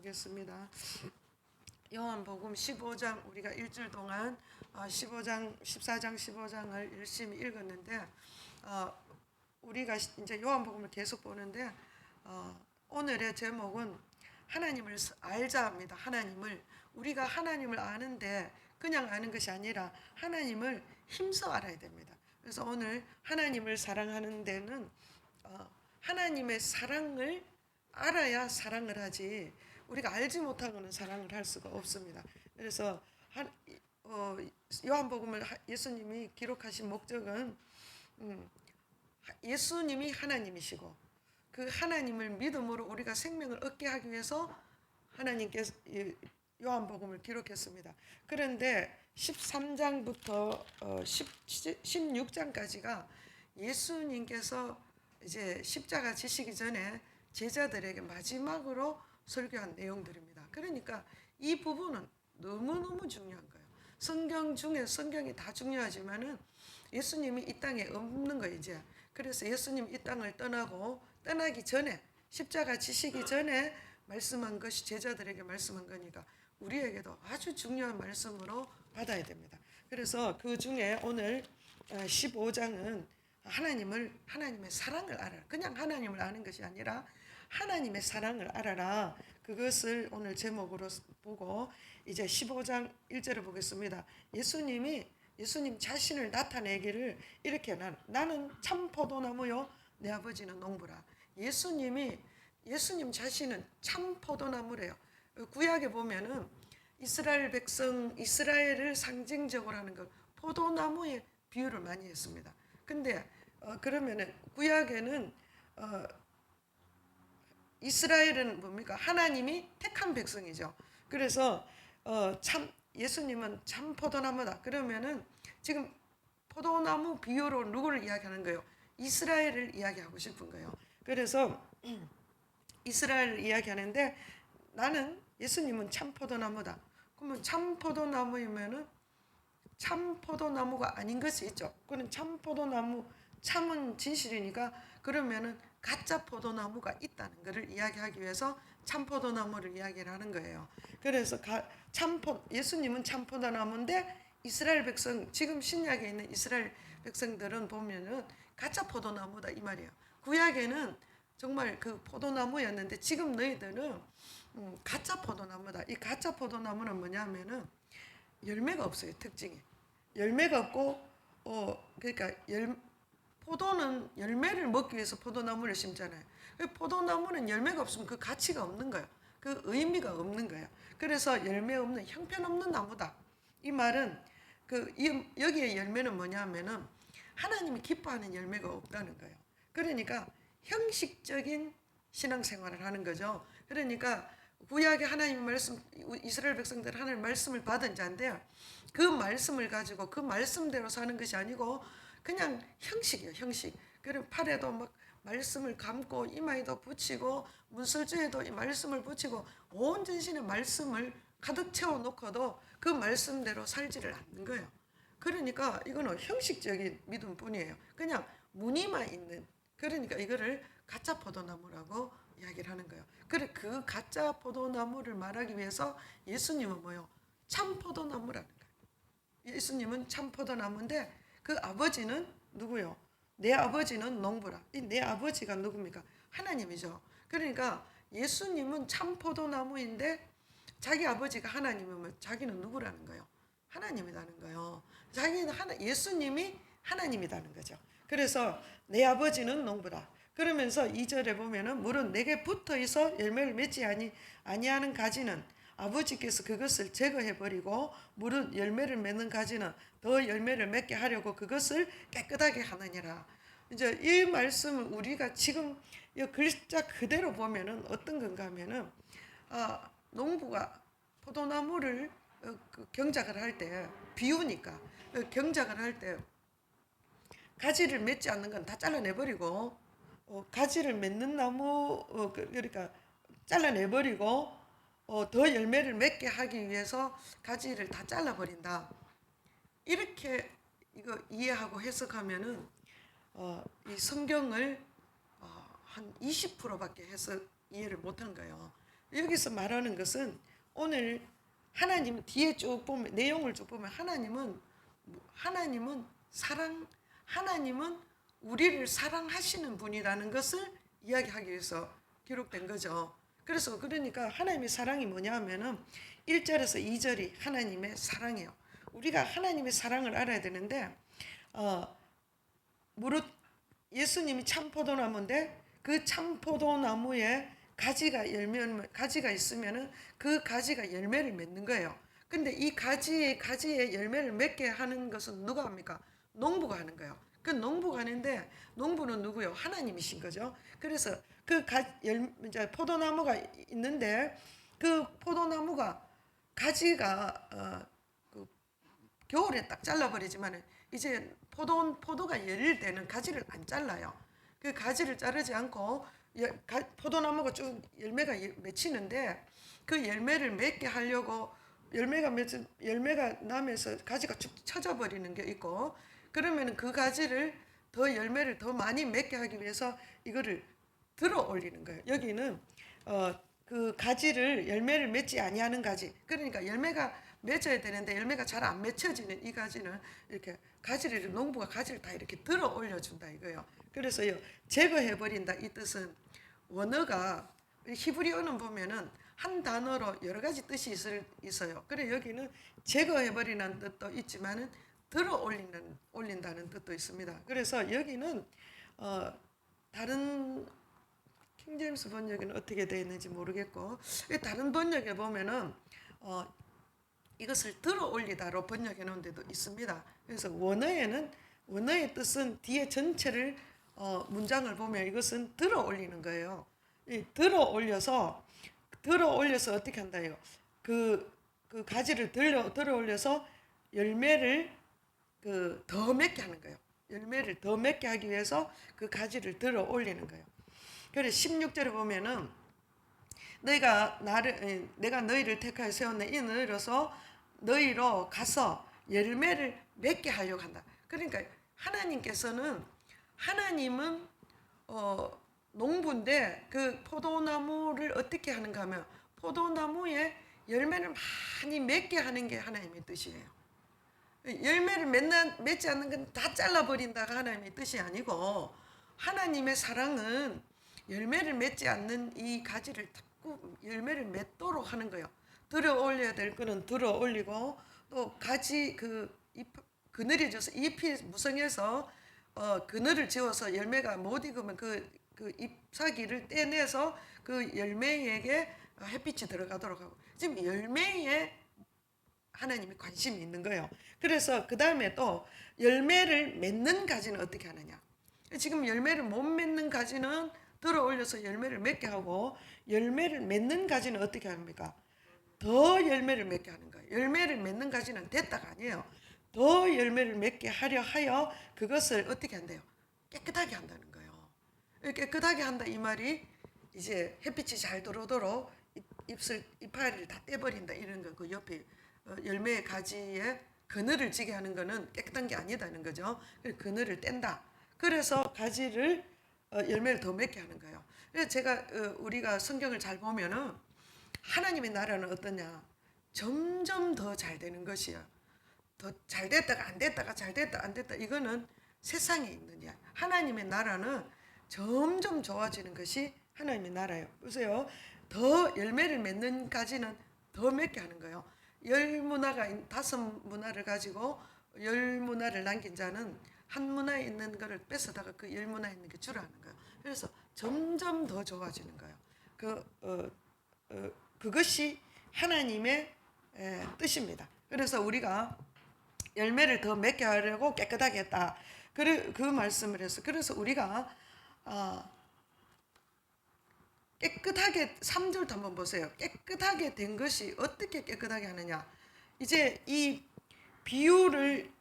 보겠습니다. 요한복음 15장 우리가 일주일 동안 15장, 14장, 15장을 열심히 읽었는데 우리가 이제 요한복음을 계속 보는데 오늘의 제목은 하나님을 알자입니다. 하나님을 우리가 하나님을 아는데 그냥 아는 것이 아니라 하나님을 힘써 알아야 됩니다. 그래서 오늘 하나님을 사랑하는 데는 하나님의 사랑을 알아야 사랑을 하지 우리가 알지 못하고는 사랑을 할 수가 없습니다. 그래서 요한복음을 예수님이 기록하신 목적은 예수님이 하나님이시고 그 하나님을 믿음으로 우리가 생명을 얻게 하기 위해서 하나님께서 요한복음을 기록했습니다. 그런데 13장부터 16장까지가 예수님께서 이제 십자가 지시기 전에 제자들에게 마지막으로 설교한 내용들입니다. 그러니까 이 부분은 너무너무 중요한 거예요. 성경 중에 성경이 다 중요하지만은 예수님이 이 땅에 없는 거예요, 이제. 그래서 예수님 이 땅을 떠나기 전에 십자가 지시기 전에 말씀한 것이 제자들에게 말씀한 거니까 우리에게도 아주 중요한 말씀으로 받아야 됩니다. 그래서 그 중에 오늘 15장은 하나님의 사랑을 알아라. 그냥 하나님을 아는 것이 아니라 하나님의 사랑을 알아라. 그것을 오늘 제목으로 보고 이제 15장 1절을 보겠습니다. 예수님 자신을 나타내기를 이렇게 나는 참 포도나무요 내 아버지는 농부라. 예수님 자신은 참 포도나무래요. 구약에 보면은 이스라엘 백성 이스라엘을 상징적으로 하는 것 포도나무에 비유를 많이 했습니다. 근데 그러면은 구약에는 이스라엘은 뭡니까? 하나님이 택한 백성이죠. 그래서 예수님은 참 포도나무다. 그러면은 지금 포도나무 비유로 누구를 이야기하는 거예요? 이스라엘을 이야기하고 싶은 거예요. 그래서 이스라엘을 이야기하는데 예수님은 참 포도나무다. 그러면 참 포도나무이면은 참 포도나무가 아닌 것이 있죠. 그는 참 포도나무, 참은 진실이니까 그러면은 가짜 포도나무가 있다는 것을 이야기하기 위해서 참 포도나무를 이야기를 하는 거예요. 그래서 예수님은 참 포도나무인데 이스라엘 백성, 지금 신약에 있는 이스라엘 백성들은 보면은 가짜 포도나무다 이 말이에요. 구약에는 정말 그 포도나무였는데 지금 너희들은 가짜 포도나무다. 이 가짜 포도나무는 뭐냐면은 열매가 없어요. 특징이 열매가 없고 그러니까 포도는 열매를 먹기 위해서 포도나무를 심잖아요. 포도나무는 열매가 없으면 그 가치가 없는 거예요. 그 의미가 없는 거예요. 그래서 열매 없는 형편없는 나무다. 이 말은 여기에 열매는 뭐냐면은 하나님이 기뻐하는 열매가 없다는 거예요. 그러니까 형식적인 신앙생활을 하는 거죠. 그러니까 구약의 하나님 말씀, 이스라엘 백성들 하나님 말씀을 받은 자인데 그 말씀을 가지고 그 말씀대로 사는 것이 아니고 그냥 형식이에요. 형식. 그럼 팔에도 막 말씀을 감고 이마에도 붙이고 문설주에도 이 말씀을 붙이고 온 전신에 말씀을 가득 채워놓고도 그 말씀대로 살지를 않는 거예요. 그러니까 이거는 형식적인 믿음뿐이에요. 그냥 무늬만 있는. 그러니까 이거를 가짜 포도나무라고 이야기를 하는 거예요. 그래 그 가짜 포도나무를 말하기 위해서 예수님은 뭐요? 참 포도나무라는 거예요. 예수님은 참 포도나무인데 그 아버지는 누구요? 내 아버지는 농부라. 이 내 아버지가 누굽니까? 하나님이죠. 그러니까 예수님은 참 포도나무인데 자기 아버지가 하나님이면 자기는 누구라는 거예요? 하나님이라는 거예요. 예수님이 하나님이라는 거죠. 그래서 내 아버지는 농부다. 그러면서 2절에 보면은 물은 내게 붙어 있어 열매를 맺지 아니하는 가지는 아버지께서 그것을 제거해 버리고 물은 열매를 맺는 가지는 더 열매를 맺게 하려고 그것을 깨끗하게 하느니라. 이제 이 말씀을 우리가 지금 이 글자 그대로 보면은 어떤 건가 하면은 농부가 포도나무를 경작을 할 때 비우니까 경작을 할 때 가지를 맺지 않는 건 다 잘라내버리고 가지를 맺는 나무 그러니까 잘라내버리고 더 열매를 맺게 하기 위해서 가지를 다 잘라버린다. 이렇게 이거 이해하고 해석하면은 이 성경을 한 20%밖에 해석 이해를 못한 거예요. 여기서 말하는 것은 오늘 하나님 뒤에 쭉 보면 내용을 쭉 보면 하나님은 사랑 하나님은 우리를 사랑하시는 분이라는 것을 이야기하기 위해서 기록된 거죠. 그래서 그러니까 하나님의 사랑이 뭐냐 하면은 1절에서 2절이 하나님의 사랑이에요. 우리가 하나님의 사랑을 알아야 되는데 무릇 예수님이 참 포도나무인데 그 참 포도나무에 가지가 있으면은 그 가지가 열매를 맺는 거예요. 근데 이 가지에 열매를 맺게 하는 것은 누가 합니까? 농부가 하는 거예요. 그 농부가 하는데 농부는 누구요? 하나님이신 거죠. 그래서 이제 포도나무가 있는데 그 포도나무가 가지가 그 겨울에 딱 잘라버리지만 이제 포도가 열릴 때는 가지를 안 잘라요. 그 가지를 자르지 않고 포도나무가 쭉 열매가 맺히는데 그 열매를 맺게 하려고 열매가 나면서 가지가 축 처져 버리는 게 있고 그러면 그 가지를 열매를 더 많이 맺게 하기 위해서 이거를 들어 올리는 거예요. 여기는 그 가지를 열매를 맺지 아니하는 가지. 그러니까 열매가 맺어야 되는데 열매가 잘 안 맺혀지는 이 가지는 이렇게 농부가 가지를 다 이렇게 들어 올려준다 이거예요. 그래서요 제거해 버린다 이 뜻은 원어가 히브리어는 보면은 한 단어로 여러 가지 뜻이 있어요. 그래 여기는 제거해 버리는 뜻도 있지만은 들어 올린다는 뜻도 있습니다. 그래서 여기는 다른 킹제임스 번역에는 어떻게 되어 있는지 모르겠고 다른 번역에 보면은 이것을 들어 올리다로 번역해 놓은 데도 있습니다. 그래서 원어의 뜻은 뒤에 전체를 문장을 보면 이것은 들어 올리는 거예요. 들어 올려서 어떻게 한다요? 그 가지를 들어 올려서 열매를 더 맺게 하는 거예요. 열매를 더 맺게 하기 위해서 그 가지를 들어 올리는 거예요. 그래서 16절에 보면은 내가 너희를 택하여 세웠네 이 너희로 가서 열매를 맺게 하려고 한다. 그러니까 하나님은 농부인데 그 포도나무를 어떻게 하는가 하면 포도나무에 열매를 많이 맺게 하는 게 하나님의 뜻이에요. 열매를 맺지 않는 건 다 잘라버린다가 하나님의 뜻이 아니고 하나님의 사랑은 열매를 맺지 않는 이 가지를 자꾸 열매를 맺도록 하는 거예요. 들어 올려야 될 거는 들어 올리고 또 가지 그늘이 져서 잎이 무성해서 그늘을 지어서 열매가 못 익으면 그 잎사귀를 떼내서 그 열매에게 햇빛이 들어가도록 하고 지금 열매에 하나님이 관심이 있는 거예요. 그래서 그 다음에 또 열매를 맺는 가지는 어떻게 하느냐? 지금 열매를 못 맺는 가지는 들어 올려서 열매를 맺게 하고 열매를 맺는 가지는 어떻게 합니까? 더 열매를 맺게 하는 거예요. 열매를 맺는 가지는 됐다가 아니에요. 더 열매를 맺게 하려 하여 그것을 어떻게 한대요? 깨끗하게 한다는 거예요. 깨끗하게 한다 이 말이 이제 햇빛이 잘 들어오도록 이파리를 다 떼버린다 이런 거. 그 옆에 열매의 가지에 그늘을 지게 하는 거는 깨끗한 게 아니다는 거죠. 그늘을 뗀다. 그래서 가지를 열매를 더 맺게 하는 거예요. 그래서 제가 우리가 성경을 잘 보면은 하나님의 나라는 어떠냐? 점점 더 잘 되는 것이야. 더 잘 됐다가 안 됐다가 잘 됐다 안 됐다 이거는 세상에 있는 일. 하나님의 나라는 점점 좋아지는 것이 하나님의 나라예요. 보세요. 더 열매를 맺는 까지는 더 맺게 하는 거예요. 다섯 문화를 가지고 10문화를 남긴 자는 한 문화에 있는 것을 뺏어다가 그 10문화에 있는 게 주라 하는 거예요. 그래서 점점 더 좋아지는 거예요. 그것이 하나님의 뜻입니다. 그래서 우리가 열매를 더 맺게 하려고 깨끗하게 했다. 그 말씀을 해서 그래서 우리가 깨끗하게 3절도 한번 보세요. 깨끗하게 된 것이 어떻게 깨끗하게 하느냐. 이제 이 비유를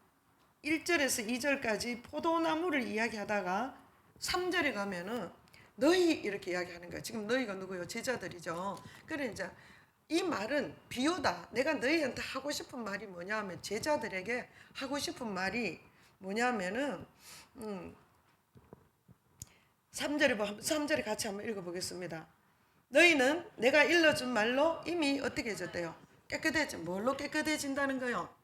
1절에서 2절까지 포도나무를 이야기하다가 3절에 가면은 너희 이렇게 이야기하는 거예요. 지금 너희가 누구요? 제자들이죠. 그래 이제 이 말은 비유다. 내가 너희한테 하고 싶은 말이 뭐냐면 제자들에게 하고 싶은 말이 뭐냐면은 3절에 같이 한번 읽어보겠습니다. 너희는 내가 일러준 말로 이미 어떻게 해졌대요? 깨끗해져. 뭘로 깨끗해진다는 거요?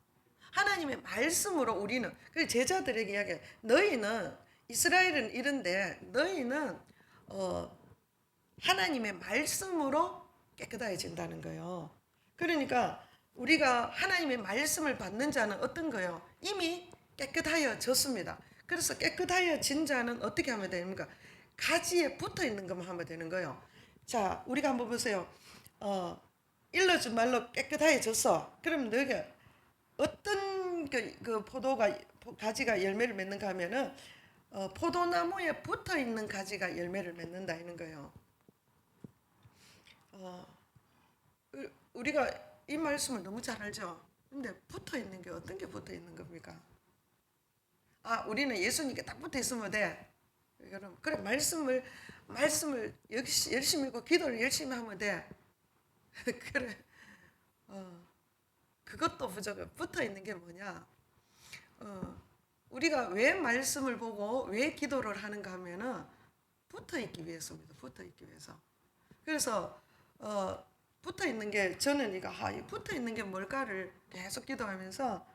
하나님의 말씀으로 우리는 그 제자들에게 이야기해. 너희는 이스라엘은 이런데 너희는 하나님의 말씀으로 깨끗해진다는 거예요. 그러니까 우리가 하나님의 말씀을 받는 자는 어떤 거예요? 이미 깨끗하여졌습니다. 그래서 깨끗하여진 자는 어떻게 하면 됩니까? 가지에 붙어 있는 것만 하면 되는 거예요. 자, 우리가 한번 보세요. 일러준 말로 깨끗하여졌어. 그럼 너희가 어떤 그 포도가 가지가 열매를 맺는가 하면은 포도나무에 붙어 있는 가지가 열매를 맺는다 이런 거예요. 우리가 이 말씀을 너무 잘 알죠. 근데 붙어 있는 게 어떤 게 붙어 있는 겁니까? 우리는 예수님께 딱 붙어 있으면 돼. 여러분, 그래 말씀을 열심히 읽고 기도를 열심히 하면 돼. 그래. 그것도 부족해. 붙어 있는 게 뭐냐? 우리가 왜 말씀을 보고 왜 기도를 하는가 하면은 붙어 있기 위해서입니다. 붙어 있기 위해서. 그래서 붙어 있는 게 저는 이거 붙어 있는 게 뭘까를 계속 기도하면서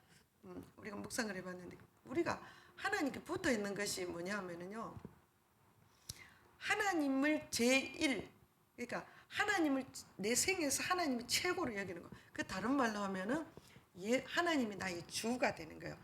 우리가 묵상을 해봤는데 우리가 하나님께 붙어 있는 것이 뭐냐면은요. 하나님을 제일 그러니까 하나님을 내 생에서 하나님이 최고로 여기는 거. 그 다른 말로 하면은 하나님이 나의 주가 되는 거예요.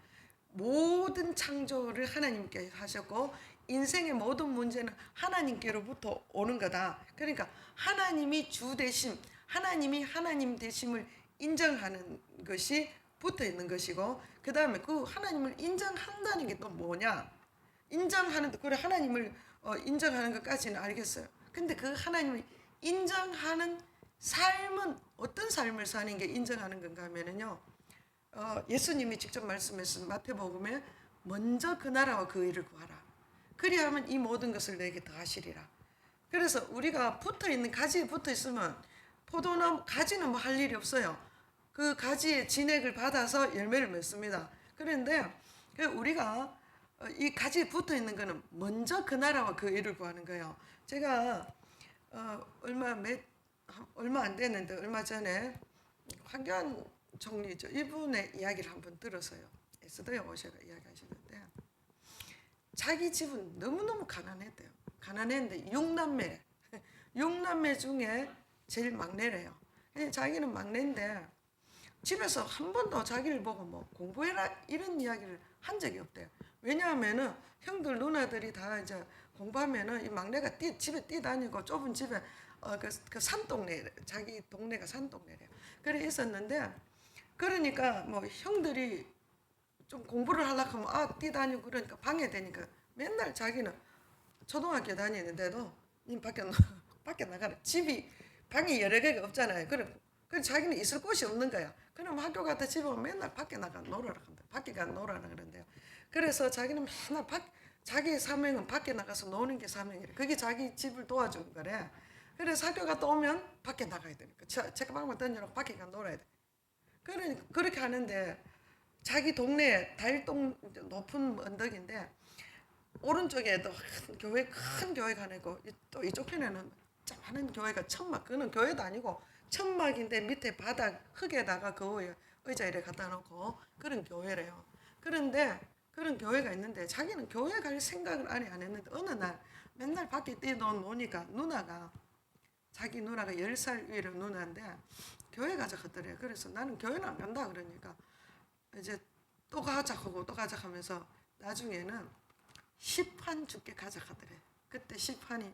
모든 창조를 하나님께 하셨고 인생의 모든 문제는 하나님께로부터 오는 거다. 그러니까 하나님이 주 되심, 하나님이 하나님 되심을 인정하는 것이 붙어 있는 것이고 그 다음에 그 하나님을 인정한다는 게 또 뭐냐? 인정하는데 그래 하나님을 인정하는 것까지는 알겠어요. 근데 그 하나님을 인정하는 삶은 어떤 삶을 사는 게 인정하는 건가 하면은요. 예수님이 직접 말씀하신 마태복음에 먼저 그 나라와 그 의를 구하라. 그리하면 이 모든 것을 내게 더하시리라. 그래서 우리가 붙어 있는 가지에 붙어 있으면 포도나무 가지는 뭐 할 일이 없어요. 그 가지의 진액을 받아서 열매를 맺습니다. 그런데 우리가 이 가지에 붙어 있는 거는 먼저 그 나라와 그 의를 구하는 거예요. 제가 얼마 안 됐는데 얼마 전에 황교안 총리죠. 이분의 이야기를 한번 들었어요. 에스더에 오셔가 이야기하시는데 자기 집은 너무너무 가난했대요. 가난했는데 6남매 6남매 중에 제일 막내래요. 자기는 막내인데 집에서 한 번도 자기를 보고 뭐 공부해라 이런 이야기를 한 적이 없대요. 왜냐하면은 형들 누나들이 다 이제 공부하면은 이 막내가 집에 뛰다니고 좁은 집에 그 산동네 자기 동네가 산동네래요. 그래 있었는데 그러니까 뭐 형들이 좀 공부를 하려고 하면 뛰다니고 그러니까 방해되니까 맨날 자기는 초등학교 다니는데도 밖에 나가라. 집이 방이 여러 개가 없잖아요. 그래 자기는 있을 곳이 없는 거야. 그럼 학교 갔다 집에 오면 맨날 밖에 나가 놀아라 한다. 밖에 가 놀아라 그런대요. 그래서 자기는 맨날 자기의 사명은 밖에 나가서 노는 게 사명이래. 그게 자기 집을 도와주는 거래. 그래서 학교 갔다 오면 밖에 나가야 되니까 책방만 던져놓고 밖에 가 놀아야 돼. 그렇게 하는데 자기 동네에 달동 높은 언덕인데 오른쪽에도 큰 교회가 하나 있고 또 이쪽 편에는 많은 교회가 천막 그는 교회도 아니고 천막인데 밑에 바닥 흙에다가 그 의자 이렇게 갖다 놓고 그런 교회래요. 그런데 그런 교회가 있는데 자기는 교회 갈 생각을 아예 안 했는데 어느 날 맨날 밖에 뛰노니까 자기 누나가 10살 위로 누나인데 교회 가자 하더래요. 그래서 나는 교회는 안 간다 그러니까 이제 또 가자 하고 또 가자 하면서 나중에는 시판 죽게 가자 하더래. 그때 시판이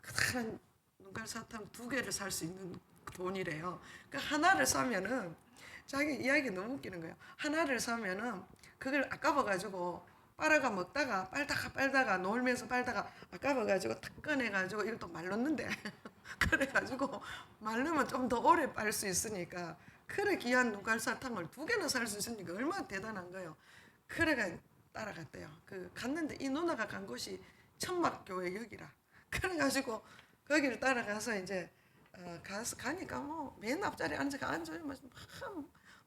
큰 눈깔사탕 2개를 살 수 있는 돈이래요. 그 하나를 사면은 자기 이야기 너무 웃기는 거예요. 하나를 사면은 그걸 아까워가지고 빨아가 먹다가 빨다가 놀면서 빨다가 아까워가지고 탁 꺼내가지고 이걸 또 말렸는데 그래가지고 말르면 좀 더 오래 빨 수 있으니까 그래 귀한 눈깔사탕을 2개나 살 수 있으니까 얼마나 대단한 거예요. 그래가 따라갔대요. 갔는데 이 누나가 간 곳이 천막교회 여기라. 그래가지고 거기를 따라가서 이제 가니까 뭐 맨 앞자리에 앉아요.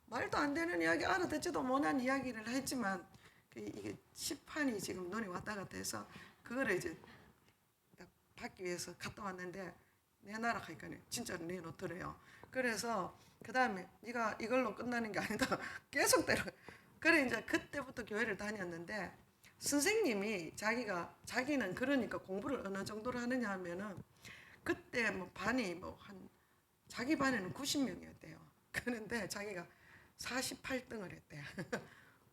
말도 안 되는 이야기 알아듣지도 못한 이야기를 했지만 이게 시판이 지금 눈에 왔다 갔다 해서 그거를 이제 받기 위해서 갔다 왔는데 내놔라 하니까 진짜로 내놓더래요. 그래서 그 다음에 네가 이걸로 끝나는 게 아니다. 계속 때려. 그래 이제 그때부터 교회를 다녔는데 선생님이 자기는 그러니까 공부를 어느 정도로 하느냐 하면은 그때 뭐 반이 뭐 한 자기 반에는 90명이었대요. 그런데 자기가 48등을 했대요.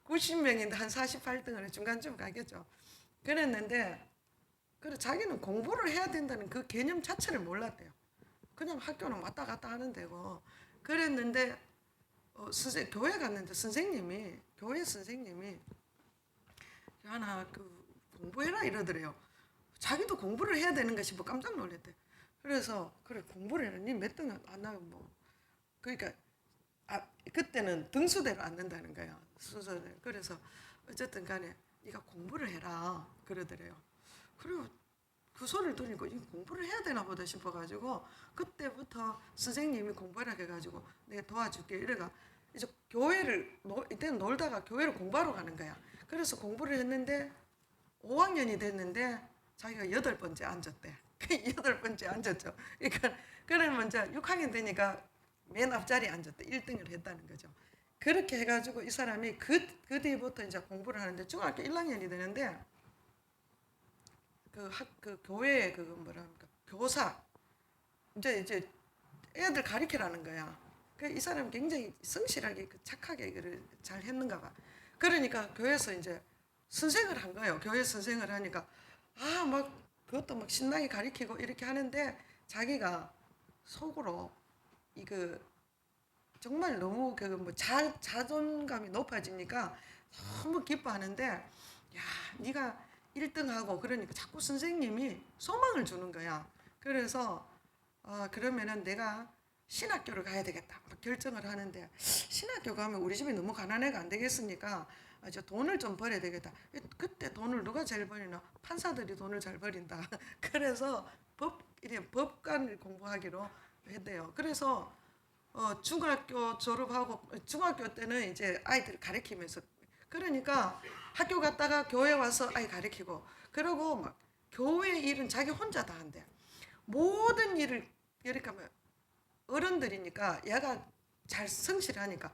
90명인데 한 48등을 중간쯤 가겠죠. 그랬는데 그래 자기는 공부를 해야 된다는 그 개념 자체를 몰랐대요. 그냥 학교는 왔다 갔다 하는 데고 그랬는데 교회 갔는데 교회 선생님이 하나 공부해라 이러더래요. 자기도 공부를 해야 되는 것이 뭐 깜짝 놀랐대. 그래서 그래 공부를 해라. 니몇 등 안 나면 뭐 그러니까 그때는 등수대로 앉는다는 거야. 순서대로. 그래서 어쨌든 간에 네가 공부를 해라 그러더래요. 그리고 그 소리를 들으니까 이 공부를 해야 되나 보다 싶어가지고 그때부터 선생님이 공부하라 해가지고 내가 도와줄게 이래가 이제 이때는 놀다가 교회를 공부하러 가는 거야. 그래서 공부를 했는데 5학년이 됐는데 자기가 8번째 앉았대. 8번째 앉았죠. 그러니까 그러면 이제 6학년 되니까 맨 앞자리에 앉았대. 1등을 했다는 거죠. 그렇게 해가지고 이 사람이 그 뒤부터 이제 공부를 하는데 중학교 1학년이 되는데 그 교회 뭐라 합니까 교사 이제 애들 가르치라는 거야. 이 사람 굉장히 성실하게 착하게 그를 잘 했는가 봐. 그러니까 교회에서 이제 선생을 한 거예요. 교회 선생을 하니까 막 그것도 막 신나게 가르치고 이렇게 하는데 자기가 속으로 이거 정말 너무 뭐 자존감이 높아지니까 너무 기뻐하는데 야 네가 1등하고 그러니까 자꾸 선생님이 소망을 주는 거야. 그래서 그러면은 내가 신학교를 가야 되겠다 결정을 하는데 신학교 가면 우리 집이 너무 가난해가 안 되겠으니까 저 돈을 좀 벌어야 되겠다. 그때 돈을 누가 제일 버리나? 판사들이 돈을 잘 버린다. 그래서 법관을 공부하기로 했대요. 그래서 중학교 졸업하고 중학교 때는 이제 아이들 가르치면서 그러니까 학교 갔다가 교회 와서 아이 가르치고 그러고 막 교회 일은 자기 혼자 다 한대. 모든 일을 이렇게 하면 어른들이니까 얘가 잘 성실하니까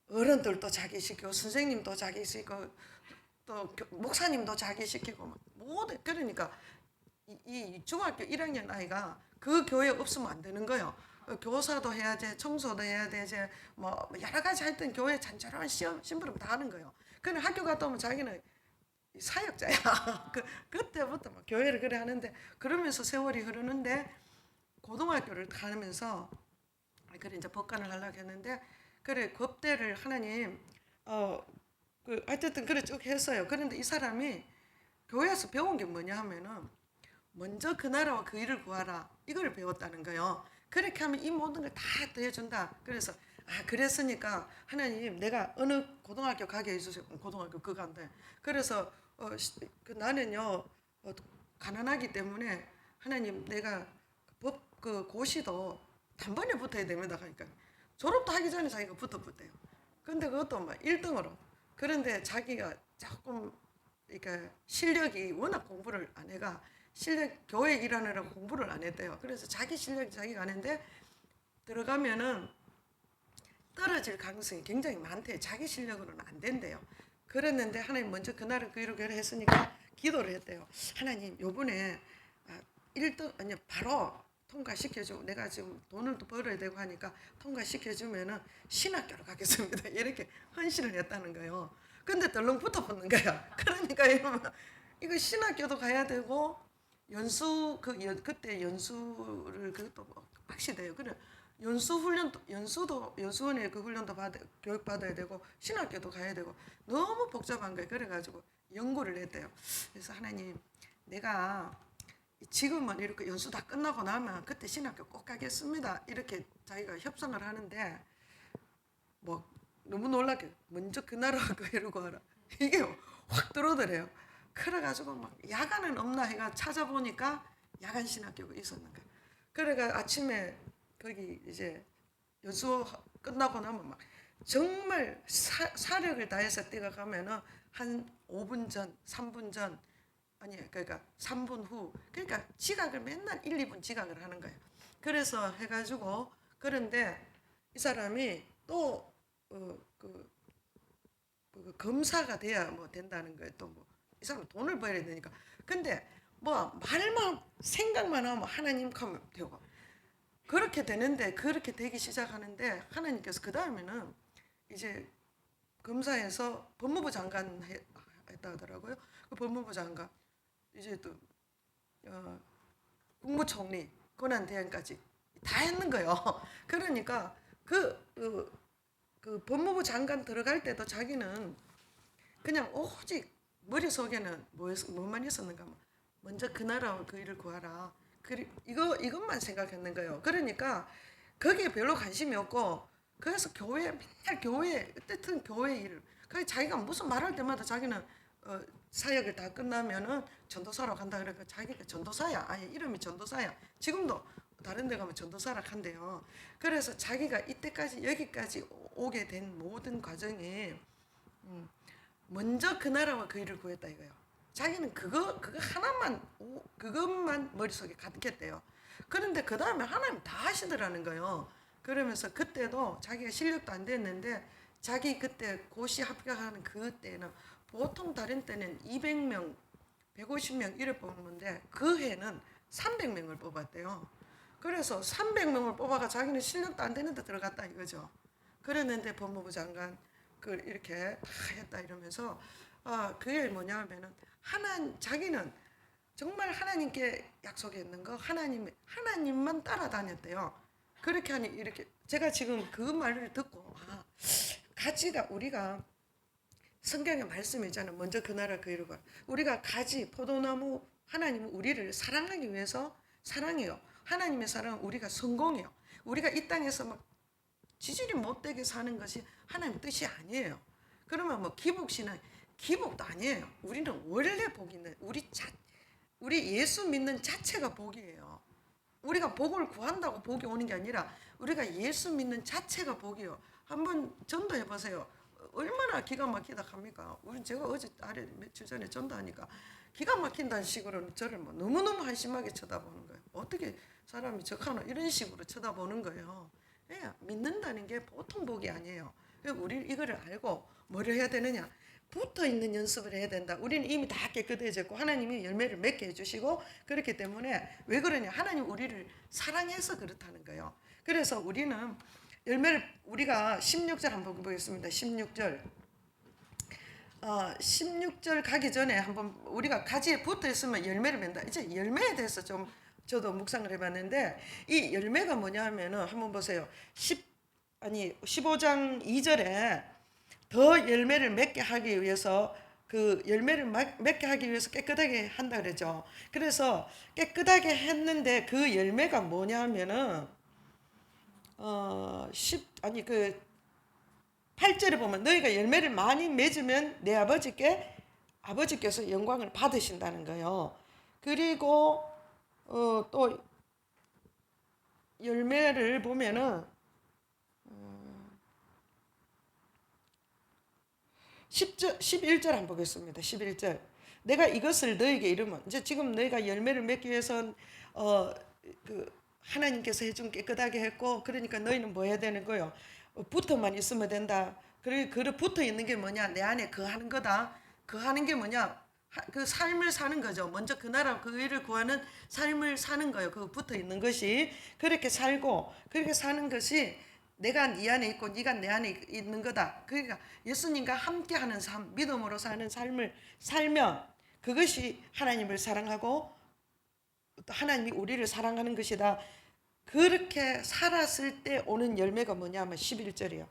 어른들도 자기 시키고 선생님도 자기 시키고 또 목사님도 자기 시키고 모든 그러니까 이 중학교 1학년 아이가 그 교회에 없으면 안 되는 거예요. 교사도 해야 돼, 청소도 해야 돼, 이제 뭐 여러 가지 하여튼 교회 잔잔한 심부름 다 하는 거예요. 근데 학교 갔다 오면 자기는 사역자야. 그때부터 막 교회를 그래 하는데 그러면서 세월이 흐르는데 고등학교를 가면서 그래 이제 법관을 하려고 했는데 그래 법대를 하나님 하여튼 그래 쭉 했어요. 그런데 이 사람이 교회에서 배운 게 뭐냐 하면은 먼저 그 나라와 그 일을 구하라 이걸 배웠다는 거예요. 그렇게 하면 이 모든 걸 다 더해준다. 그래서 그랬으니까 하나님 내가 어느 고등학교 가게 해주세요. 고등학교 그거 간대. 그래서 나는요 가난하기 때문에 하나님 내가 그 고시도 단번에 붙어야 됩니다. 그러니까 졸업도 하기 전에 자기가 붙어요. 근데 그것도 막 1등으로. 그런데 자기가 조금 그러니까 실력이 워낙 공부를 안 해가 교회 일하느라고 공부를 안 했대요. 그래서 자기 실력이 자기가 아는데 들어가면은 떨어질 가능성이 굉장히 많대요. 자기 실력으로는 안 된대요. 그랬는데 하나님 먼저 그날을 그 일을 했으니까 기도를 했대요. 하나님 요번에 1등 아니 바로 통과시켜주고 내가 지금 돈을 또 벌어야 되고 하니까 통과시켜주면은 신학교로 가겠습니다. 이렇게 헌신을 했다는 거예요. 근데 덜렁 붙어붙는 거야. 그러니까 이거 신학교도 가야 되고 그때 연수를 그것도 빡시대요. 그래 연수원에 그 훈련도 교육 받아야 되고 신학교도 가야 되고 너무 복잡한 거예요. 그래가지고 연구를 했대요. 그래서 하나님 내가 지금은 이렇게 연수 다 끝나고 나면 그때 신학교 꼭 가겠습니다. 이렇게 자기가 협상을 하는데 뭐 너무 놀랍게 먼저 그 나라가 이러고 하라 이게 확 들어오더래요. 그래가지고 막 야간은 없나 해가 찾아보니까 야간 신학교가 있었는 거예요. 그래가 아침에 거기 이제 연수 끝나고 나면 막 정말 사력을 다해서 뛰어가면은 한 5분 전, 3분 전 아니 그러니까 3분 후 그러니까 지각을 맨날 1, 2분 지각을 하는 거예요. 그래서 해가지고 그런데 이 사람이 또 그 검사가 돼야 뭐 된다는 거예요. 또 뭐 이 사람 돈을 벌어야 되니까. 근데 뭐 말만 생각만 하면 하나님 하면 되고 그렇게 되는데 그렇게 되기 시작하는데 하나님께서 그 다음에는 이제 검사에서 법무부 장관 했다 하더라고요. 그 법무부 장관 이제 또 국무총리 권한대행까지 다 했는 거예요. 그러니까 그 법무부 장관 들어갈 때도 자기는 그냥 오직 머릿속에는 뭐만 있었는가 하면 먼저 그 나라와 그 일을 구하라. 이것만 생각했는 거예요. 그러니까 거기에 별로 관심이 없고 그래서 교회 맨날 교회 어쨌든 교회 일. 그 자기가 무슨 말할 때마다 자기는 사역을 다 끝나면은 전도사로 간다 그러니까 자기가 전도사야. 아예 이름이 전도사야. 지금도 다른 데 가면 전도사라 한대요. 그래서 자기가 이때까지 여기까지 오게 된 모든 과정이 먼저 그 나라와 그 일을 구했다 이거예요. 자기는 그거 하나만 그것만 머릿속에 가득했대요. 그런데 그 다음에 하나님 다 하시더라는 거예요. 그러면서 그때도 자기가 실력도 안 됐는데 자기 그때 고시 합격하는 그때는 보통 다른 때는 200명, 150명 이래 뽑는데 그 해는 300명을 뽑았대요. 그래서 300명을 뽑아가 자기는 실력도 안 되는데 들어갔다 이거죠. 그랬는데 법무부 장관 이렇게 다 했다 이러면서 그게 뭐냐면은 자기는 정말 하나님께 약속했는 거 하나님만 따라다녔대요. 그렇게 하니 이렇게 제가 지금 그 말을 듣고 가지가 우리가 성경의 말씀이 있잖아요. 먼저 그 나라 그 이루고 우리가 가지 포도나무 하나님은 우리를 사랑하기 위해서 사랑해요. 하나님의 사랑은 우리가 성공해요. 우리가 이 땅에서 막 지질이 못되게 사는 것이 하나님 뜻이 아니에요. 그러면 뭐 기복신앙 기복도 아니에요. 우리는 원래 복이 있는 우리 예수 믿는 자체가 복이에요. 우리가 복을 구한다고 복이 오는 게 아니라 우리가 예수 믿는 자체가 복이에요. 한번 전도해 보세요. 얼마나 기가 막히다 합니까? 제가 어제 며칠 전에 전도하니까 기가 막힌다는 식으로 저를 뭐 너무너무 한심하게 쳐다보는 거예요. 어떻게 사람이 저하나 이런 식으로 쳐다보는 거예요. 예, 믿는다는 게 보통 복이 아니에요. 우리 이거를 알고 뭘 해야 되느냐? 붙어 있는 연습을 해야 된다. 우리는 이미 다 깨끗해졌고 하나님이 열매를 맺게 해주시고 그렇기 때문에 왜 그러냐? 하나님 우리를 사랑해서 그렇다는 거예요. 그래서 우리는 열매를 우리가 16절 한번 보겠습니다. 16절 16절 가기 전에 한번 우리가 가지에 붙어 있으면 열매를 맺는다. 이제 열매에 대해서 좀 저도 묵상을 해봤는데 이 열매가 뭐냐면은 한번 보세요. 15장 2절에 더 열매를 맺게 하기 위해서 그 열매를 맺게 하기 위해서 깨끗하게 한다 그랬죠. 그래서 깨끗하게 했는데 그 열매가 뭐냐면은 8절에 보면 너희가 열매를 많이 맺으면 내 아버지께서 영광을 받으신다는 거예요. 그리고 또 열매를 보면은 11절 한번 보겠습니다. 11절. 내가 이것을 너에게 이르면 이제 지금 너희가 열매를 맺기 위해선 하나님께서 해준 깨끗하게 했고 그러니까 너희는 뭐 해야 되는 거요? 붙어만 있으면 된다. 그리고 붙어 있는 게 뭐냐? 내 안에 거하는 거다. 거하는 게 뭐냐? 그 삶을 사는 거죠. 먼저 그 나라 그 일을 구하는 삶을 사는 거예요. 그 붙어 있는 것이 그렇게 살고 그렇게 사는 것이 내가 네 안에 있고 네가 내 안에 있는 거다. 그러니까 예수님과 함께하는 삶, 믿음으로 사는 삶을 살면 그것이 하나님을 사랑하고 또 하나님이 우리를 사랑하는 것이다. 그렇게 살았을 때 오는 열매가 뭐냐면 11절이요.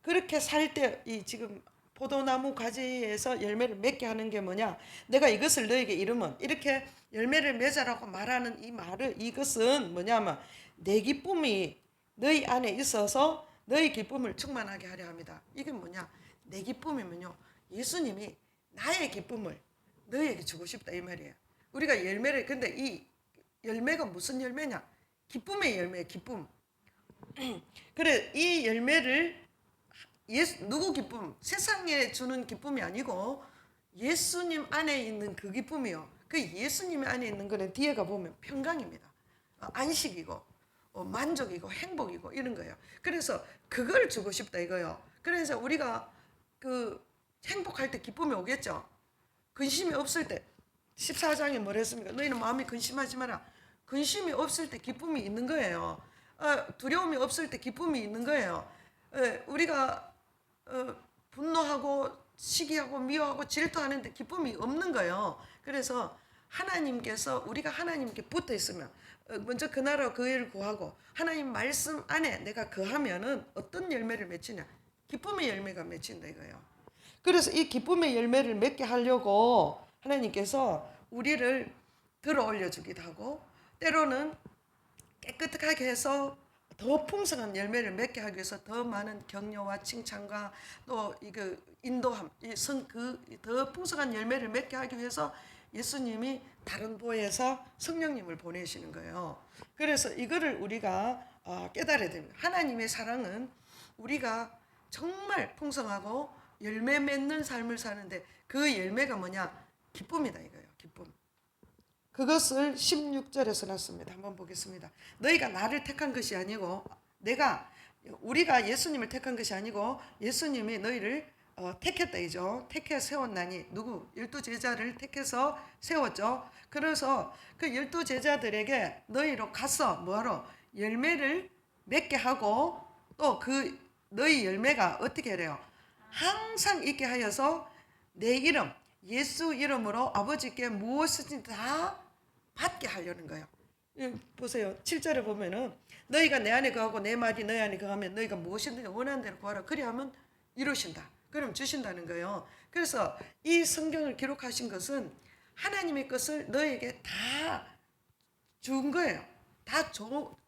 그렇게 살 때 이 지금 포도나무 가지에서 열매를 맺게 하는 게 뭐냐? 내가 이것을 너에게 이르면 이렇게 열매를 맺으라고 말하는 이 말을 이것은 뭐냐면 내 기쁨이 너희 안에 있어서 너희 기쁨을 충만하게 하려 합니다. 이게 뭐냐? 내 기쁨이면요. 예수님이 나의 기쁨을 너희에게 주고 싶다 이 말이에요. 우리가 열매를 근데 이 열매가 무슨 열매냐? 기쁨의 열매, 기쁨. 그래 이 열매를 누구 기쁨? 세상에 주는 기쁨이 아니고 예수님 안에 있는 그 기쁨이요. 그 예수님 안에 있는 거는 뒤에 가보면 평강입니다. 안식이고 만족이고 행복이고 이런 거예요. 그래서 그걸 주고 싶다 이거요. 그래서 우리가 그 행복할 때 기쁨이 오겠죠. 근심이 없을 때 14장에 뭘 했습니까? 너희는 마음이 근심하지 마라. 근심이 없을 때 기쁨이 있는 거예요. 두려움이 없을 때 기쁨이 있는 거예요. 우리가 분노하고 시기하고 미워하고 질투하는데 기쁨이 없는 거예요. 그래서 하나님께서 우리가 하나님께 붙어 있으면 먼저 그 나라와 그 일을 구하고 하나님 말씀 안에 내가 거하면은 어떤 열매를 맺히냐? 기쁨의 열매가 맺힌다 이거예요. 그래서 이 기쁨의 열매를 맺게 하려고 하나님께서 우리를 들어 올려주기도 하고 때로는 깨끗하게 해서 더 풍성한 열매를 맺게 하기 위해서 더 많은 격려와 칭찬과 또 이거 인도함, 더 풍성한 열매를 맺게 하기 위해서 예수님이 다른 보혜사 성령님을 보내시는 거예요. 그래서 이거를 우리가 깨달아야 됩니다. 하나님의 사랑은 우리가 정말 풍성하고 열매 맺는 삶을 사는데 그 열매가 뭐냐? 기쁨이다 이거예요. 기쁨. 그것을 16절에서 났습니다. 한번 보겠습니다. 너희가 나를 택한 것이 아니고 우리가 예수님을 택한 것이 아니고 예수님이 너희를 택했다 이죠. 택해 세웠나니 누구? 12제자를 택해서 세웠죠. 그래서 그 12제자들에게 너희로 가서 뭐하러? 열매를 맺게 하고 또 그 너희 열매가 어떻게 해요? 항상 있게 하여서 내 이름 예수 이름으로 아버지께 무엇이든지 다 받게 하려는 거예요. 보세요. 7절에 보면은 너희가 내 안에 거하고 내 말이 너희 안에 거하면 너희가 무엇이든지 원하는 대로 구하라. 그리하면 이루신다. 그럼 주신다는 거예요. 그래서 이 성경을 기록하신 것은 하나님의 것을 너에게 다 준 거예요.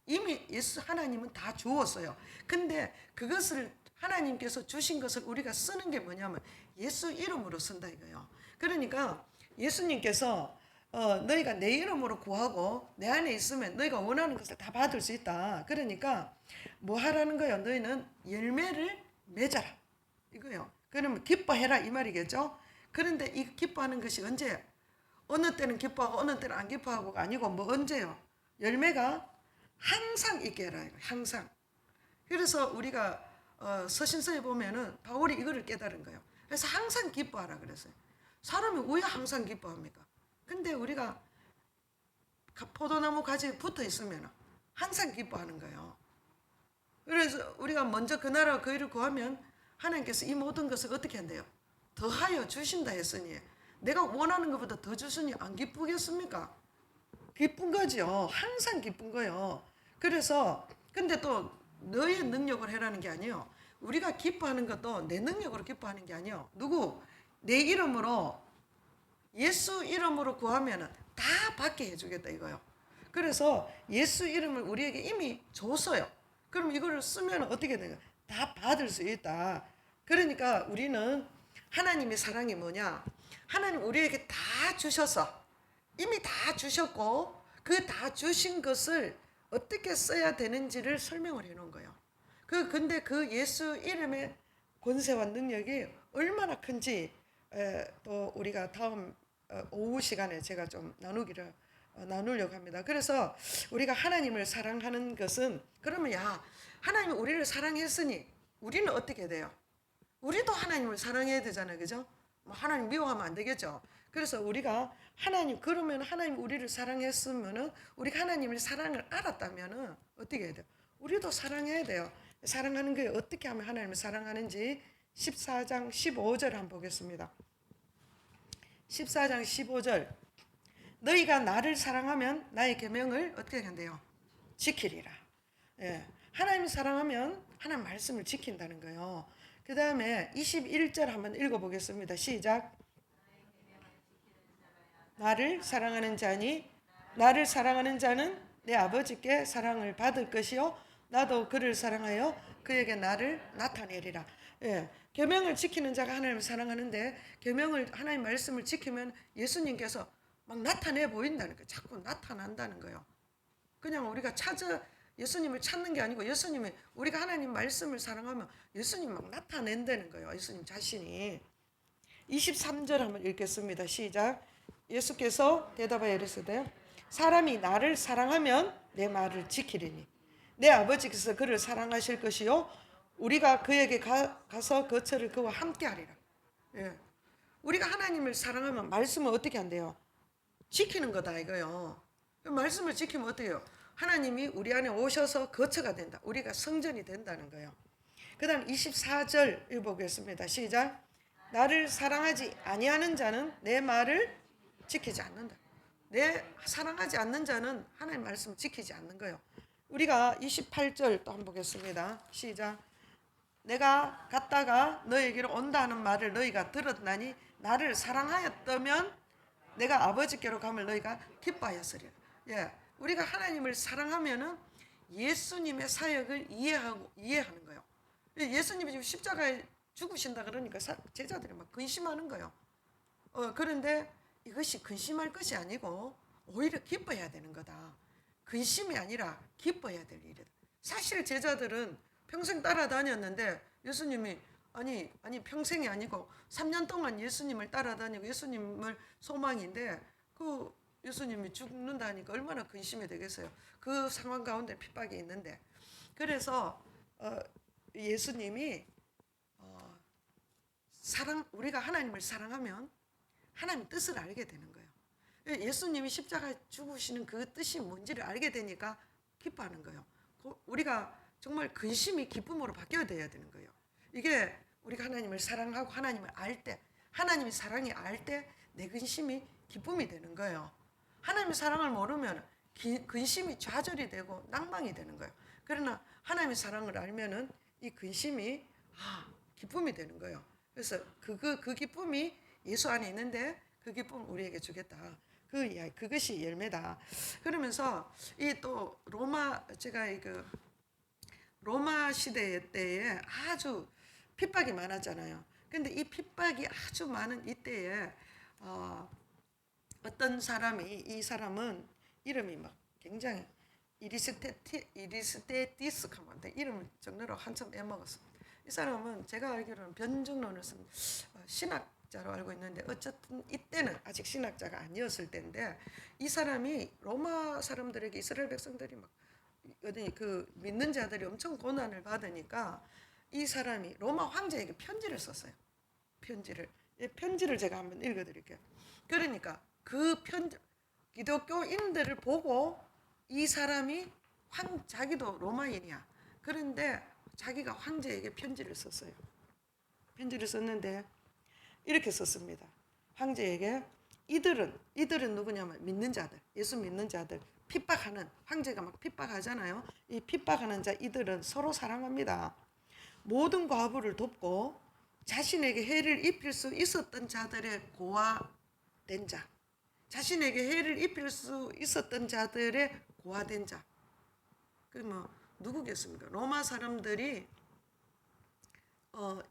이미 하나님은 다 주었어요. 근데 그것을 하나님께서 주신 것을 우리가 쓰는 게 뭐냐면 예수 이름으로 쓴다 이거예요. 그러니까 예수님께서 너희가 내 이름으로 구하고 내 안에 있으면 너희가 원하는 것을 다 받을 수 있다. 그러니까 뭐 하라는 거예요? 너희는 열매를 맺어라 이거예요. 그러면 기뻐해라 이 말이겠죠. 그런데 이 기뻐하는 것이 언제예요? 어느 때는 기뻐하고 어느 때는 안 기뻐하고가 아니고 뭐 언제요? 열매가 항상 있게 해라. 항상. 그래서 우리가 서신서에 보면은 바울이 이거를 깨달은 거예요. 그래서 항상 기뻐하라 그랬어요. 사람이 왜 항상 기뻐합니까? 근데 우리가 포도나무 가지에 붙어 있으면 항상 기뻐하는 거예요. 그래서 우리가 먼저 그 나라와 그 일을 구하면 하나님께서 이 모든 것을 어떻게 한대요? 더하여 주신다 했으니 내가 원하는 것보다 더 주시니 안 기쁘겠습니까? 기쁜 거죠. 항상 기쁜 거예요. 그래서 근데 또 너의 능력을 해라는 게 아니에요. 우리가 기뻐하는 것도 내 능력으로 기뻐하는 게 아니에요. 내 이름으로 예수 이름으로 구하면 다 받게 해주겠다 이거요. 그래서 예수 이름을 우리에게 이미 줬어요. 그럼 이거를 쓰면 어떻게 되냐? 다 받을 수 있다. 그러니까 우리는 하나님의 사랑이 뭐냐? 하나님 우리에게 다 주셔서 이미 다 주셨고 그 다 주신 것을 어떻게 써야 되는지를 설명을 해놓은 거예요. 근데 그 예수 이름의 권세와 능력이 얼마나 큰지 또 우리가 다음 오후 시간에 제가 좀 나누려고 합니다. 그래서 우리가 하나님을 사랑하는 것은 그러면 하나님이 우리를 사랑했으니 우리는 어떻게 돼요? 우리도 하나님을 사랑해야 되잖아요. 그죠? 하나님 미워하면 안 되겠죠. 그래서 우리가 그러면 하나님 우리를 사랑했으면은 우리가 하나님의 사랑을 알았다면은 어떻게 해야 돼요? 우리도 사랑해야 돼요. 사랑하는 게 어떻게 하면 하나님을 사랑하는지 14장 15절 한번 보겠습니다. 14장 15절 너희가 나를 사랑하면 나의 계명을 어떻게 한대요? 지키리라. 예. 하나님을 사랑하면 하나님 말씀을 지킨다는 거예요. 그 다음에 21절 한번 읽어보겠습니다. 시작. 나를 사랑하는 자는 내 아버지께 사랑을 받을 것이요 나도 그를 사랑하여 그에게 나를 나타내리라. 예, 계명을 지키는 자가 하나님을 사랑하는데 하나님 말씀을 지키면 예수님께서 막 나타내 보인다는 거예요. 자꾸 나타난다는 거예요. 그냥 우리가 예수님을 찾는 게 아니고 우리가 하나님 말씀을 사랑하면 예수님 막 나타낸다는 거예요. 예수님 자신이. 23절 한번 읽겠습니다. 시작. 예수께서 대답하여 이르시되 사람이 나를 사랑하면 내 말을 지키리니 내 아버지께서 그를 사랑하실 것이요 우리가 그에게 가서 거처를 그와 함께 하리라. 예. 우리가 하나님을 사랑하면 말씀을 어떻게 한대요? 지키는 거다 이거요. 말씀을 지키면 어때요? 하나님이 우리 안에 오셔서 거처가 된다. 우리가 성전이 된다는 거예요. 그 다음 24절 읽어보겠습니다. 시작. 나를 사랑하지 아니하는 자는 내 말을 지키지 않는다. 내 사랑하지 않는 자는 하나님 말씀 지키지 않는 거예요. 우리가 28절 또 한번 보겠습니다. 시작. 내가 갔다가 너에게로 온다는 말을 너희가 들었나니 나를 사랑하였다면 내가 아버지께로 감을 너희가 기뻐하였으리라. 예, 우리가 하나님을 사랑하면은 예수님의 사역을 이해하는 거예요. 예수님이 지금 십자가에 죽으신다 그러니까 제자들이 막 근심하는 거예요. 그런데 이것이 근심할 것이 아니고 오히려 기뻐해야 되는 거다. 근심이 아니라 기뻐해야 될 일이다. 사실 제자들은 평생 따라다녔는데 예수님이 아니 평생이 아니고 3년 동안 예수님을 따라다니고 예수님을 소망인데 그 예수님이 죽는다니까 얼마나 근심이 되겠어요. 그 상황 가운데 핍박이 있는데 그래서 예수님이 우리가 하나님을 사랑하면 하나님 뜻을 알게 되는 거예요. 예수님이 십자가에 죽으시는 그 뜻이 뭔지를 알게 되니까 기뻐하는 거예요. 우리가 정말 근심이 기쁨으로 바뀌어야 돼야 되는 거예요. 이게 우리가 하나님을 사랑하고 하나님을 알 때, 하나님의 사랑이 알 때 내 근심이 기쁨이 되는 거예요. 하나님의 사랑을 모르면 근심이 좌절이 되고 낭망이 되는 거예요. 그러나 하나님의 사랑을 알면은 이 근심이 기쁨이 되는 거예요. 그래서 그 기쁨이 예수 안에 있는데 그 기쁨을 우리에게 주겠다. 그것이 열매다. 그러면서 이 또 제가 로마 시대 때에 아주 핍박이 많았잖아요. 근데 이 핍박이 아주 많은 이때에 어떤 이 사람은 이름이 막 굉장히 이리스테티스 하면 이름 정도로 한참 애먹었습니다. 이 사람은 제가 알기로는 변증론을 쓴 신학자로 알고 있는데 어쨌든 이때는 아직 신학자가 아니었을 때인데 이 사람이 로마 사람들에게 이스라엘 백성들이 막 믿는 자들이 엄청 고난을 받으니까 이 사람이 로마 황제에게 편지를 썼어요. 편지를 제가 한번 읽어드릴게요. 그러니까 그 기독교인들을 보고 이 사람이 자기도 로마인이야. 그런데 자기가 황제에게 편지를 썼어요. 편지를 썼는데 이렇게 썼습니다. 황제에게 이들은 누구냐면 믿는 자들, 예수 믿는 자들, 핍박하는 황제가 막 핍박하잖아요. 이 핍박하는 자 이들은 서로 사랑합니다. 모든 과부를 돕고 자신에게 해를 입힐 수 있었던 자들의 고아된 자, 자신에게 해를 입힐 수 있었던 자들의 고아된 자. 그 누구겠습니까? 로마 사람들이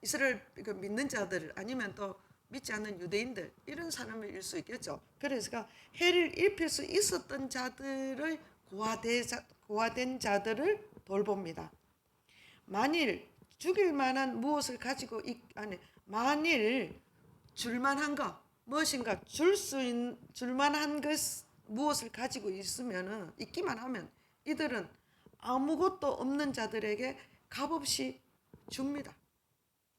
이스라엘 믿는 자들 아니면 또 믿지 않는 유대인들 이런 사람일 수 있겠죠. 그래서 해를 입힐 수 있었던 자들의 고아된 자들을 돌봅니다. 만일 죽일 만한 무엇을 가지고 만일 줄만한 것 무엇인가 줄만한 것 무엇을 가지고 있기만 하면 이들은 아무것도 없는 자들에게 값없이 줍니다.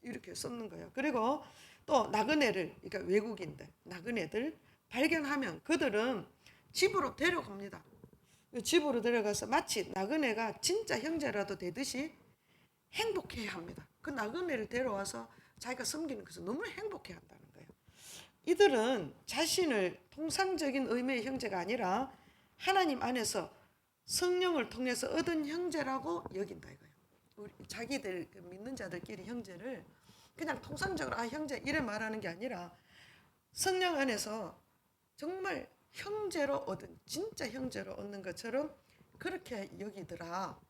이렇게 썼는 거예요. 그리고 또 나그네를, 그러니까 외국인들, 나그네들 발견하면 그들은 집으로 데려갑니다. 집으로 데려가서 마치 나그네가 진짜 형제라도 되듯이 행복해야 합니다. 그 나그네를 데려와서 자기가 섬기는 것을 너무 행복해 한다는 거예요. 이들은 자신을 통상적인 의미의 형제가 아니라 하나님 안에서 성령을 통해서 얻은 형제라고 여긴다 이거예요. 자기들 믿는 자들끼리 형제를 그냥 통상적으로 형제 이래 말하는 게 아니라 성령 안에서 정말 형제로 얻은 진짜 형제로 얻는 것처럼 그렇게 여기더라.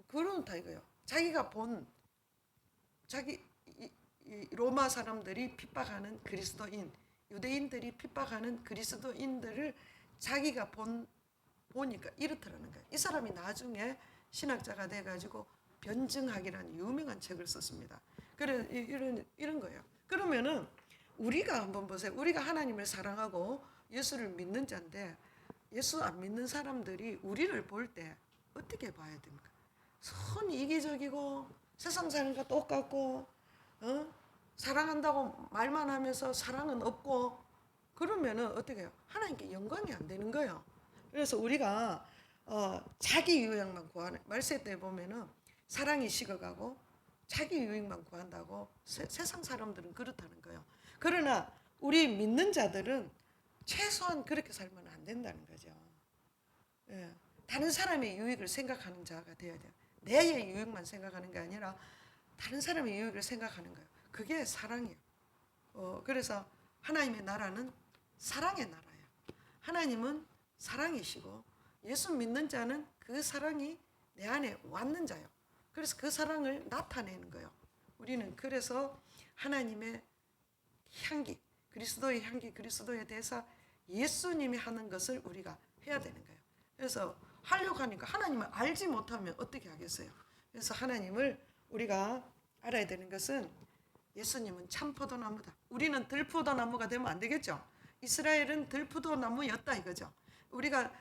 그런다 이거예요. 자기가 본 로마 사람들이 핍박하는 그리스도인, 유대인들이 핍박하는 그리스도인들을 자기가 보니까 이렇더라는 거예요. 이 사람이 나중에 신학자가 돼가지고 변증학이라는 유명한 책을 썼습니다. 그래 이런 거예요. 그러면은 우리가 한번 보세요. 우리가 하나님을 사랑하고 예수를 믿는 자인데 예수 안 믿는 사람들이 우리를 볼 때 어떻게 봐야 됩니까? 손 이기적이고 세상 사람과 똑같고 사랑한다고 말만 하면서 사랑은 없고 그러면은 어떻게 해요? 하나님께 영광이 안 되는 거예요. 그래서 우리가 자기 유익만 구하는 말세 때 보면은 사랑이 식어가고 자기 유익만 구한다고 세상 사람들은 그렇다는 거예요. 그러나 우리 믿는 자들은 최소한 그렇게 살면 안 된다는 거죠. 예. 다른 사람의 유익을 생각하는 자가 되어야 돼요. 내 유익만 생각하는 게 아니라 다른 사람의 유익을 생각하는 거예요. 그게 사랑이에요. 그래서 하나님의 나라는 사랑의 나라예요. 하나님은 사랑이시고 예수 믿는 자는 그 사랑이 내 안에 왔는 자예요. 그래서 그 사랑을 나타내는 거예요. 우리는 그래서 하나님의 향기, 그리스도의 향기, 그리스도의 대사, 예수님이 하는 것을 우리가 해야 되는 거예요. 그래서 하려고 하니까 하나님을 알지 못하면 어떻게 하겠어요? 그래서 하나님을 우리가 알아야 되는 것은 예수님은 참 포도나무다. 우리는 들포도나무가 되면 안 되겠죠? 이스라엘은 들포도나무였다 이거죠. 우리가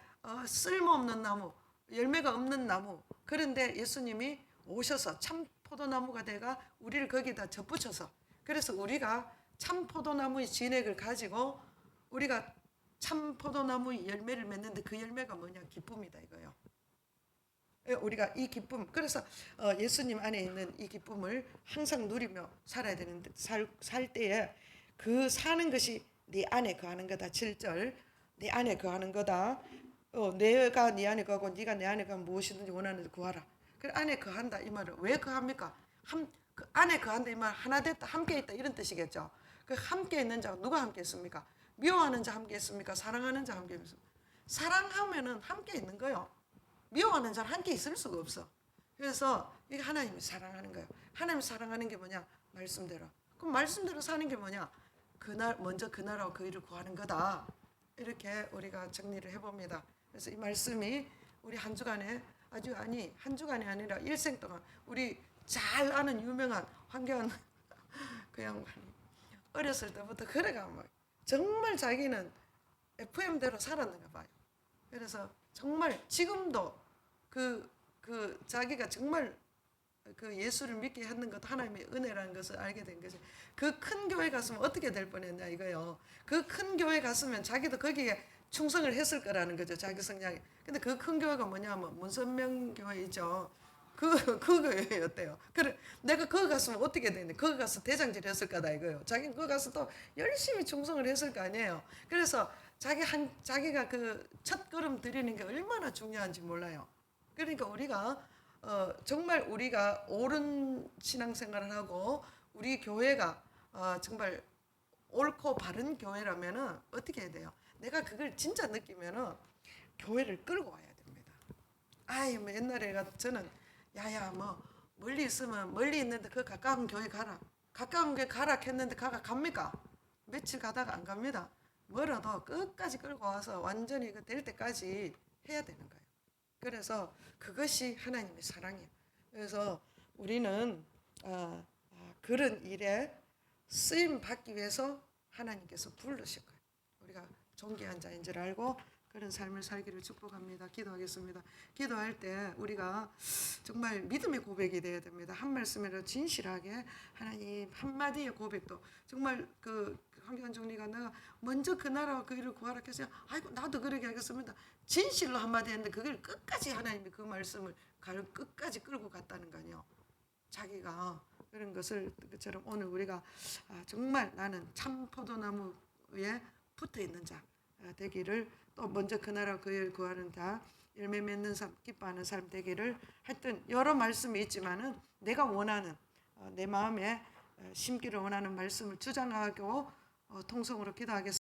쓸모없는 나무, 열매가 없는 나무. 그런데 예수님이 오셔서 참 포도나무가 돼가 우리를 거기다 접붙여서 그래서 우리가 참 포도나무의 진액을 가지고 우리가 참 포도나무의 열매를 맺는데 그 열매가 뭐냐? 기쁨이다 이거예요. 우리가 이 기쁨, 그래서 예수님 안에 있는 이 기쁨을 항상 누리며 살아야 되는데 살 때에 그 사는 것이 네 안에 거하는 거다. 7절 네 안에 거하는 거다. 내가 네 안에 거하고 네가 내 안에 거하면 무엇이든지 원하는 데 구하라. 그 안에 거한다 이 말은 왜 거합니까? 그 안에 거한다 이 말 하나 됐다 함께 있다 이런 뜻이겠죠. 그 함께 있는 자가 누가 함께 있습니까? 미워하는 자 함께 있습니까? 사랑하는 자 함께 있습니까? 사랑하면은 함께 있는 거예요. 미워하는 자는 함께 있을 수가 없어. 그래서 이게 하나님이 사랑하는 거예요. 하나님 사랑하는 게 뭐냐? 말씀대로. 그럼 말씀대로 사는 게 뭐냐? 그날 먼저 그 나라와 그 일을 구하는 거다. 이렇게 우리가 정리를 해봅니다. 그래서 이 말씀이 우리 한 주간에 한 주간이 아니라 일생 동안 우리 잘 아는 유명한 황교안 그 양반이 어렸을 때부터 그래가 막 정말 자기는 FM대로 살았는가 봐요. 그래서 정말 지금도 자기가 정말 그 예수를 믿게 하는 것 하나님의 은혜라는 것을 알게 된 것이 그 큰 교회 갔으면 어떻게 될 뻔했냐 이거요. 그 큰 교회 갔으면 자기도 거기에 충성을 했을 거라는 거죠. 자기 성향이. 근데 그 큰 교회가 뭐냐면 문선명 교회이죠. 그 교회였대요. 그래 내가 거기 갔으면 어떻게 되냐. 거기 가서 대장질 했을 거다 이거요. 자기는 거기 가서 또 열심히 충성을 했을 거 아니에요. 그래서 자기가 그 첫 걸음 들이는 게 얼마나 중요한지 몰라요. 그러니까 우리가 정말 우리가 옳은 신앙생활을 하고 우리 교회가 정말 옳고 바른 교회라면은 어떻게 해야 돼요? 내가 그걸 진짜 느끼면은 교회를 끌고 와야 됩니다. 뭐 옛날에 저는 야야 뭐 멀리 있으면 멀리 있는데 그 가까운 교회 가라. 가까운 교회 가라 했는데 갑니까? 며칠 가다가 안 갑니다. 멀어도 끝까지 끌고 와서 완전히 될 때까지 해야 되는 거예요. 그래서 그것이 하나님의 사랑이에요. 그래서 우리는 그런 일에 쓰임 받기 위해서 하나님께서 부르실 거예요. 우리가 존귀한 자인 줄 알고 그런 삶을 살기를 축복합니다. 기도하겠습니다. 기도할 때 우리가 정말 믿음의 고백이 되어야 됩니다. 한 말씀이라도 진실하게 하나님 한마디의 고백도 정말 그 황교안 총리가 내가 먼저 그 나라와 그 일을 구하라 해서 아이고 나도 그러게 하겠습니다. 진실로 한마디 했는데 그걸 끝까지 하나님이 그 말씀을 끝까지 끌고 갔다는 거 아니에요. 자기가 그런 것을 그처럼 오늘 우리가 정말 나는 참 포도나무에 붙어 있는 자 되기를 또 먼저 그 나라 그 일 구하는 자 열매 맺는 삶 기뻐하는 삶 되기를 하여튼 여러 말씀이 있지만은 내가 원하는 내 마음에 심기를 원하는 말씀을 주장하고 통성으로 기도하겠습니다.